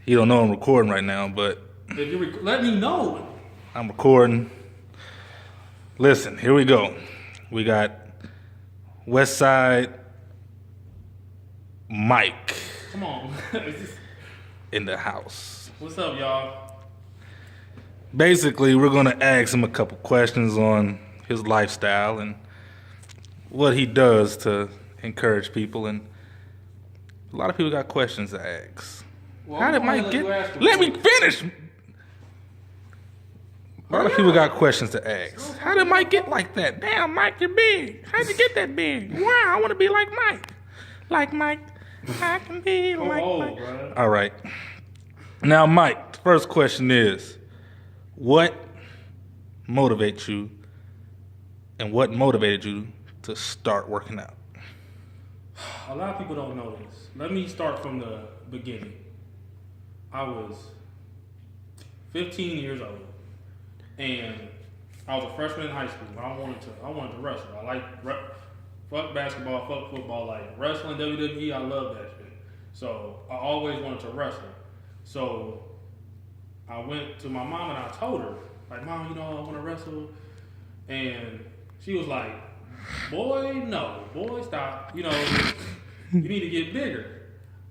He don't know I'm recording right now, but If you let me know. I'm recording. Listen, here we go. We got Westside Mike Come on. in the house. What's up, y'all? Basically, we're going to ask him a couple questions on his lifestyle and what he does to encourage people. And a lot of people got questions to ask. Well, How did I'm gonna Mike let you get? ask him Let me first. finish. A lot of people got questions to ask. How did Mike get like that? Damn, Mike, you're big. How'd you get that big? Wow, I want to be like Mike. Like Mike, I can be Come like on, Mike. bro. All right. Now, Mike, the first question is, what motivates you and what motivated you to start working out? A lot of people don't know this. Let me start from the beginning. I was 15 years old, and I was a freshman in high school. I wanted to wrestle. I like fuck basketball, fuck football, like wrestling, WWE. I love that shit. So I always wanted to wrestle. So I went to my mom and I told her, like, Mom, I want to wrestle, and she was like, boy, no, boy, stop. You need to get bigger.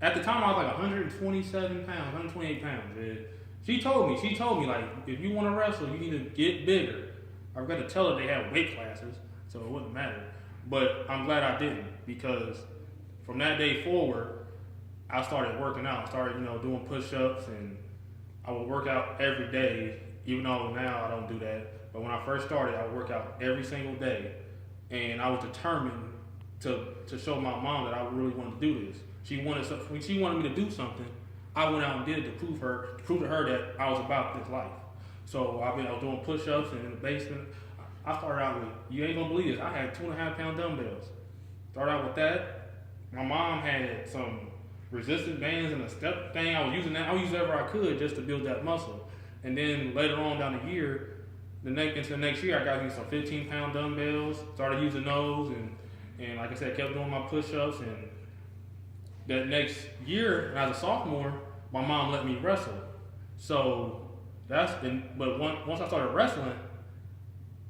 At the time, I was like 127 pounds, 128 pounds. Man. She told me, like, if you want to wrestle, you need to get bigger. I forgot to tell her they had weight classes, so it wouldn't matter. But I'm glad I didn't, because from that day forward, I started working out. I started, doing push-ups, and I would work out every day, even though now I don't do that. But when I first started, I would work out every single day, and I was determined to show my mom that I really wanted to do this. When she wanted me to do something, I went out and did it to prove to her that I was about this life. So I was doing push-ups and in the basement. I started out with, you ain't gonna believe this, I had 2.5 pound dumbbells. Started out with that. My mom had some resistance bands and a step thing. I was using whatever I could just to build that muscle. And then later on down the year, into the next year, I got me some 15 pound dumbbells, started using those, and like I said, kept doing my push-ups. And that next year, as a sophomore, my mom let me wrestle. So but once I started wrestling,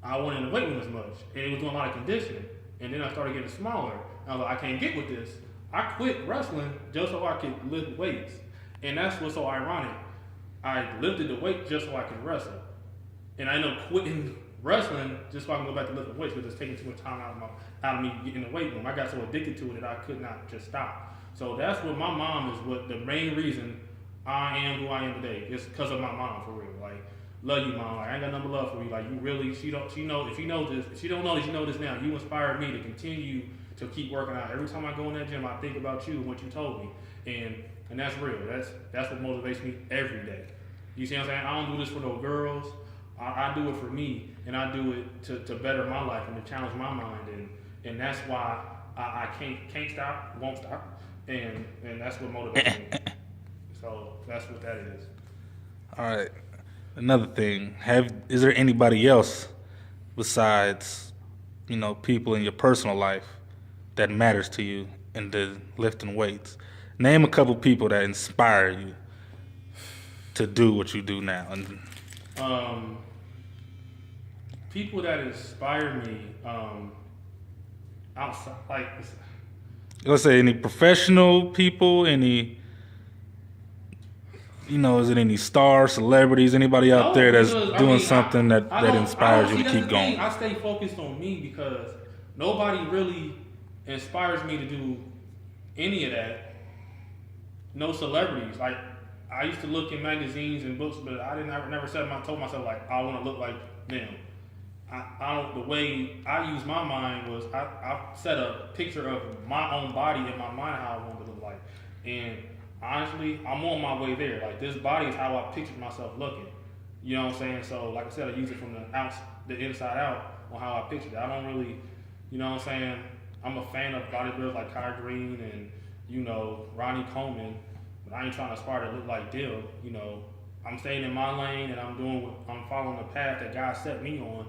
I wasn't in the weight room as much, and it was doing a lot of conditioning. And then I started getting smaller. I was like, I can't get with this. I quit wrestling just so I could lift weights, and that's what's so ironic. I lifted the weight just so I could wrestle, and I ended up quitting wrestling just so I can go back to lifting weights, because it's taking too much time out of me getting in the weight room. I got so addicted to it that I could not just stop. So that's what my mom is. What the main reason I am who I am today is because of my mom, for real. Like, love you, Mom. Like, I ain't got nothing but love for you. Like, you really, she knows this. If she don't know this, you know this now. You inspired me to continue to keep working out. Every time I go in that gym, I think about you and what you told me, and that's real. That's what motivates me every day. You see what I'm saying? I don't do this for no girls. I do it for me, and I do it to better my life and to challenge my mind, and that's why I can't stop, won't stop, and that's what motivates me. So that's what that is. All right. Another thing, is there anybody else besides, people in your personal life that matters to you in the lifting weights? Name a couple people that inspire you to do what you do now. People that inspire me outside, like, Let's say any professional people, any, is it any stars, celebrities, anybody out there that's doing something that inspires you to keep going? I stay focused on me, because nobody really inspires me to do any of that. No celebrities. Like, I used to look in magazines and books, but I never told myself, like, I want to look like them. The way I use my mind was I set a picture of my own body in my mind, how I wanted to look like. And honestly, I'm on my way there. Like, this body is how I pictured myself looking. You know what I'm saying? So, like I said, I use it from the inside out on how I pictured it. I don't really, you know what I'm saying? I'm a fan of bodybuilders like Kai Green and, Ronnie Coleman, but I ain't trying to aspire to look like them. I'm staying in my lane, and I'm following the path that God set me on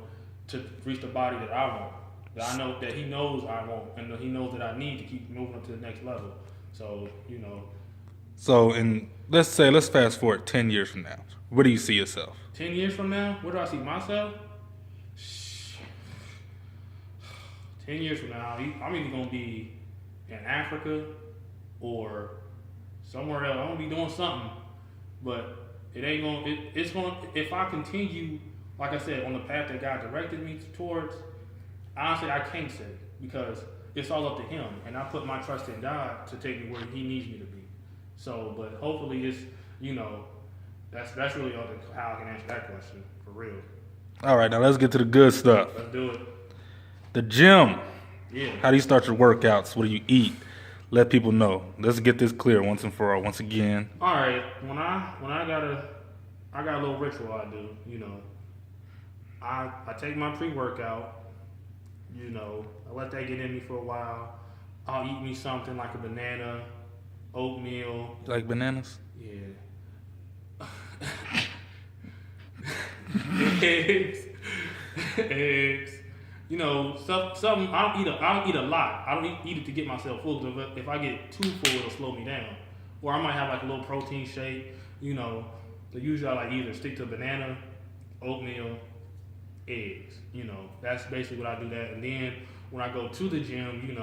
to reach the body that I want. That I know that He knows I want, and that He knows that I need to keep moving to the next level. So, So, let's fast forward 10 years from now. Where do you see yourself? 10 years from now, where do I see myself? 10 years from now, I'm either gonna be in Africa or somewhere else. I'm gonna be doing something, but it ain't gonna. It's gonna. If I continue, like I said, on the path that God directed me towards, honestly, I can't say because it's all up to Him, and I put my trust in God to take me where He needs me to be. So, but hopefully, it's that's really all how I can answer that question for real. All right, now let's get to the good stuff. Let's do it. The gym. Yeah. How do you start your workouts? What do you eat? Let people know. Let's get this clear once and for all. Once again. All right. When I got a little ritual I do. I take my pre-workout. I let that get in me for a while. I'll eat me something like a banana, oatmeal. You like bananas? Yeah. Eggs. Something. I don't eat a lot. I don't eat it to get myself full. If I get too full, it'll slow me down. Or I might have like a little protein shake. Usually I like either stick to banana, oatmeal, eggs. That's basically what I do that. And then when I go to the gym,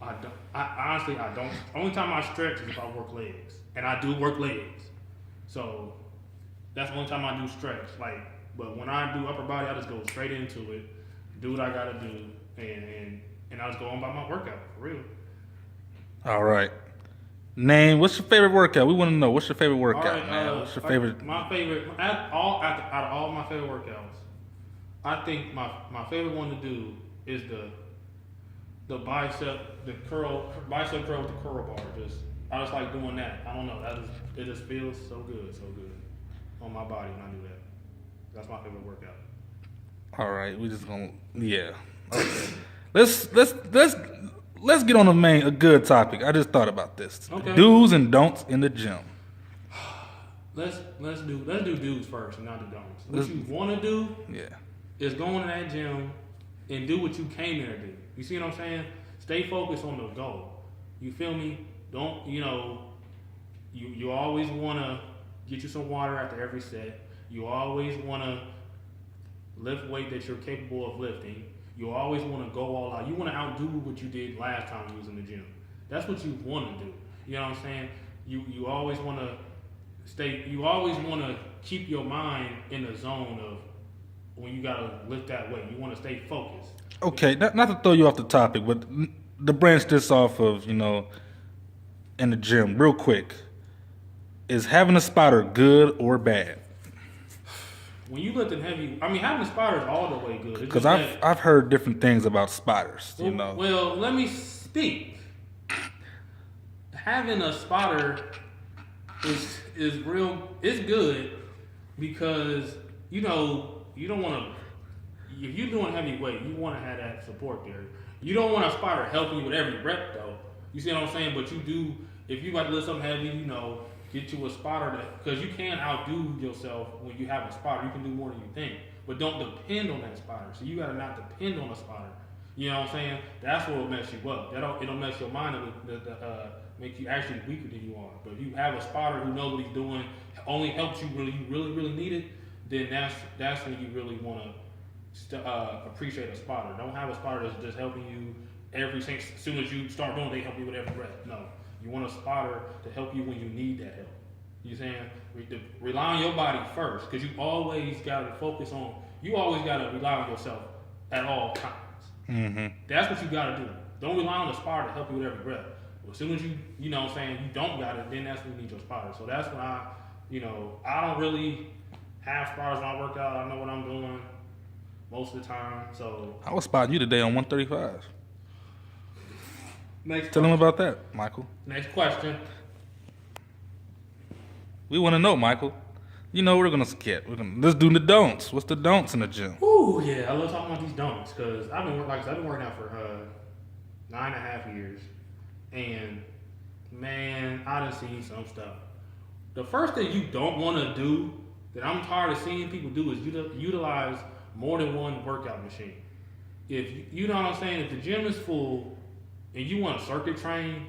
I don't. Only time I stretch is if I work legs, and I do work legs. So that's the only time I do stretch. But when I do upper body, I just go straight into it, do what I gotta do, and I just go on by my workout for real. All right. What's your favorite workout? We want to know. What's your favorite workout, All right, man? What's your favorite? My favorite, out of all my favorite workouts, I think my favorite one to do is the bicep curl with the curl bar. I just like doing that. I don't know. It just feels so good on my body when I do that. That's my favorite workout. All right, we just gonna Okay. Let's get on a good topic. I just thought about this. Okay. Do's and don'ts in the gym. Let's do do's first and not the don'ts. What you want to do is go into that gym and do what you came there to do. You see what I'm saying? Stay focused on the goal. You feel me? Don't you always want to get you some water after every set. You always want to lift weight that you're capable of lifting. You always want to go all out. You want to outdo what you did last time you was in the gym. That's what you want to do. You know what I'm saying? You always want to you always want to keep your mind in the zone of when you got to lift that weight. You want to stay focused. Okay, not to throw you off the topic, but to branch this off of, in the gym real quick. Is having a spotter good or bad? When you lifting heavy, having a spotter is all the way good. Because I've heard different things about spotters, Well, let me speak. Having a spotter is real. It's good because you don't want to. If you're doing heavy weight, you want to have that support there. You don't want a spotter helping you with every rep though. You see what I'm saying? But you do. If you about to lift something heavy, get you a spotter because you can outdo yourself when you have a spotter. You can do more than you think, but don't depend on that spotter. So you gotta not depend on a spotter. You know what I'm saying? That's what will mess you up. It'll mess your mind up, make you actually weaker than you are. But if you have a spotter who knows what he's doing, only helps you really, really, really need it, then that's when you really want to appreciate a spotter. Don't have a spotter that's just helping you as soon as you start doing, they help you with every rep. No. You want a spotter to help you when you need that help. You saying? Rely on your body first, because you always got to focus on. You always got to rely on yourself at all times. Mm-hmm. That's what you got to do. Don't rely on the spotter to help you with every rep. As soon as you know what I'm saying, you don't got it, then that's when you need your spotter. So that's when I don't really have spotters when I work out. I know what I'm doing most of the time. So I was spotting you today on 135. Tell them about that, Michael. Next question. We want to know, Michael. We're gonna skip. Let's do the don'ts. What's the don'ts in the gym? Ooh, yeah, I love talking about these don'ts because I've been working out for 9.5 years, and man, I done seen some stuff. The first thing you don't want to do that I'm tired of seeing people do is utilize more than one workout machine. If you know what I'm saying, if the gym is full and you want to circuit train,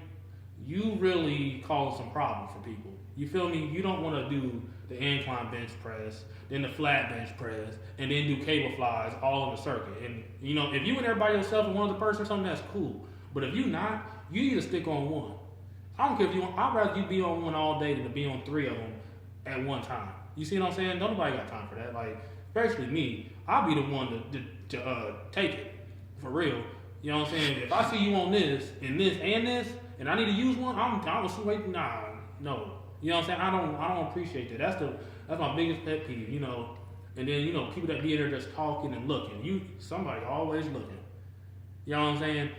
you really cause some problems for people. You feel me? You don't want to do the incline bench press, then the flat bench press, and then do cable flies all in the circuit. And you know, if you and everybody yourself and one other person or something, that's cool. But if you not, you need to stick on one. I don't care if you want. I'd rather you be on one all day than to be on 3 of them at one time. You see what I'm saying? Nobody got time for that. Like, especially me, I'll be the one to take it for real. You know what I'm saying? If I see you on this and this and this, and I need to use one, I'm gonna wait. Nah, no. You know what I'm saying? I don't appreciate that. That's my biggest pet peeve. You know, and then you know people that be in there just talking and looking. Somebody always looking. You know what I'm saying?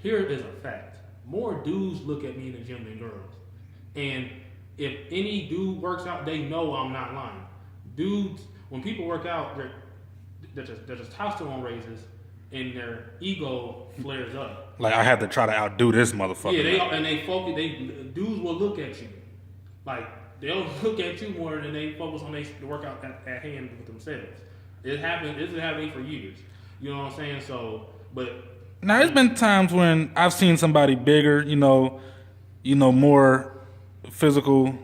Here is a fact. More dudes look at me in the gym than girls. And if any dude works out, they know I'm not lying. Dudes, when people work out, their testosterone raises and their ego flares up. Like I had to try to outdo this motherfucker. Yeah, they focus. Dudes will look at you, like they'll look at you more than they focus on the workout at hand with themselves. It happened. This has happened for years. You know what I'm saying? So, but now there's been times when I've seen somebody bigger, you know, more physical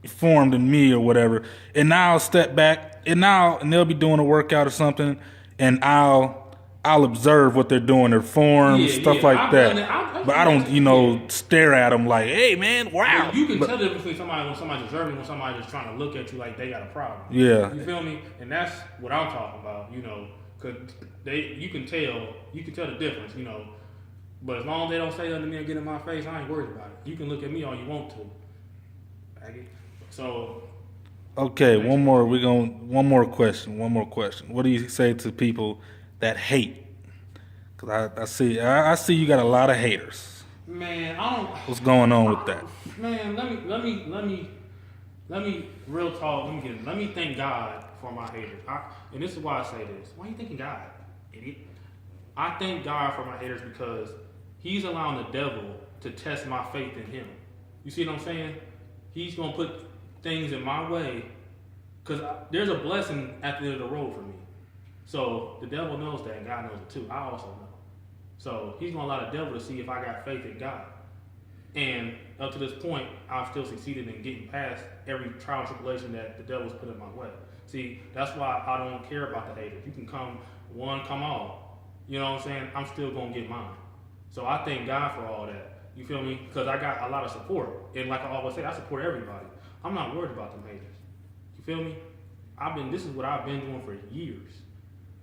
form than me or whatever, and now I'll step back and they'll be doing a workout or something, and I'll observe what they're doing, their forms, stuff like that. But I don't, stare at them like, hey man, wow. You can tell the difference between when somebody's observing, when somebody's just trying to look at you like they got a problem. Yeah. You feel me? And that's what I'm talking about, you know, cause you can tell the difference, you know. But as long as they don't say nothing to me and get in my face, I ain't worried about it. You can look at me all you want to. So. Okay, one more question. What do you say to people that hate? Cause I see you got a lot of haters. Man, I don't. What's going on with that? Man, let me real talk. Let me thank God for my haters. And this is why I say this. Why are you thanking God, idiot? I thank God for my haters because He's allowing the devil to test my faith in Him. You see what I'm saying? He's gonna put things in my way because there's a blessing at the end of the road for me. So the devil knows that, and God knows it too. I also know. So He's gonna allow the devil to see if I got faith in God. And up to this point, I've still succeeded in getting past every trial and tribulation that the devil's put in my way. See, that's why I don't care about the haters. You can come one, come all. You know what I'm saying? I'm still gonna get mine. So I thank God for all that. You feel me? Because I got a lot of support. And like I always say, I support everybody. I'm not worried about them haters. You feel me? This is what I've been doing for years.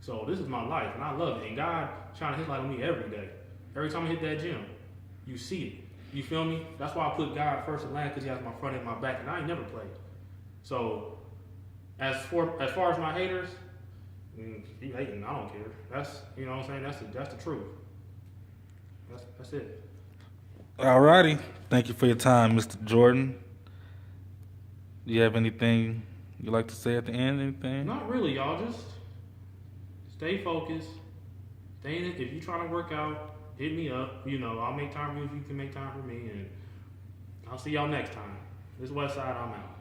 So this is my life, and I love it. And God shining His light on me every day. Every time I hit that gym, you see it. You feel me? That's why I put God first and last, because He has my front and my back, and I ain't never played. So as far as my haters, you hating, I don't care. That's, you know what I'm saying? That's the truth. That's it. Alrighty. Thank you for your time, Mr. Jordan. Do you have anything you'd like to say at the end? Anything? Not really, y'all. Just stay focused. If you're trying to work out, hit me up. You know, I'll make time for you if you can make time for me. And I'll see y'all next time. This is Westside. I'm out.